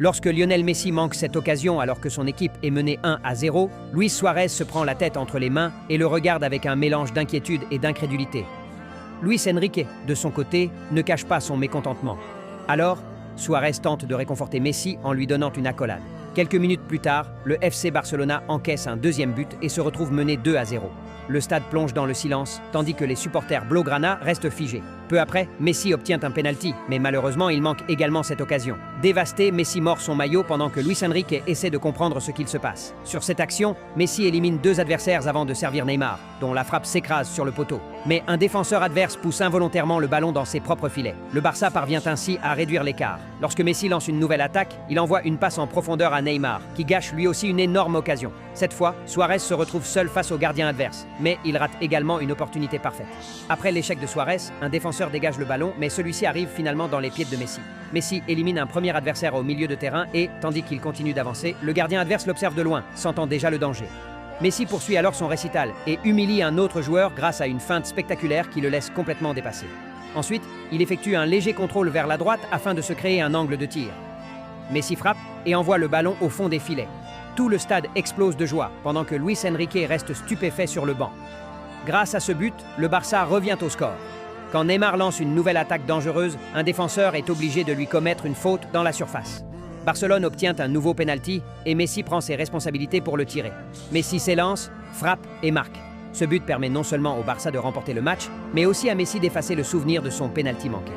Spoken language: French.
Lorsque Lionel Messi manque cette occasion alors que son équipe est menée 1-0, Luis Suarez se prend la tête entre les mains et le regarde avec un mélange d'inquiétude et d'incrédulité. Luis Enrique, de son côté, ne cache pas son mécontentement. Alors, Suarez tente de réconforter Messi en lui donnant une accolade. Quelques minutes plus tard, le FC Barcelona encaisse un deuxième but et se retrouve mené 2-0. Le stade plonge dans le silence, tandis que les supporters blaugrana restent figés. Peu après, Messi obtient un penalty, mais malheureusement, il manque également cette occasion. Dévasté, Messi mord son maillot pendant que Luis Enrique essaie de comprendre ce qu'il se passe. Sur cette action, Messi élimine deux adversaires avant de servir Neymar, dont la frappe s'écrase sur le poteau. Mais un défenseur adverse pousse involontairement le ballon dans ses propres filets. Le Barça parvient ainsi à réduire l'écart. Lorsque Messi lance une nouvelle attaque, il envoie une passe en profondeur à Neymar, qui gâche lui aussi une énorme occasion. Cette fois, Suarez se retrouve seul face au gardien adverse, mais il rate également une opportunité parfaite. Après l'échec de Suarez, un défenseur dégage le ballon, mais celui-ci arrive finalement dans les pieds de Messi. Messi élimine un premier adversaire au milieu de terrain et, tandis qu'il continue d'avancer, le gardien adverse l'observe de loin, sentant déjà le danger. Messi poursuit alors son récital et humilie un autre joueur grâce à une feinte spectaculaire qui le laisse complètement dépassé. Ensuite, il effectue un léger contrôle vers la droite afin de se créer un angle de tir. Messi frappe et envoie le ballon au fond des filets. Tout le stade explose de joie pendant que Luis Enrique reste stupéfait sur le banc. Grâce à ce but, le Barça revient au score. Quand Neymar lance une nouvelle attaque dangereuse, un défenseur est obligé de lui commettre une faute dans la surface. Barcelone obtient un nouveau penalty et Messi prend ses responsabilités pour le tirer. Messi s'élance, frappe et marque. Ce but permet non seulement au Barça de remporter le match, mais aussi à Messi d'effacer le souvenir de son penalty manqué.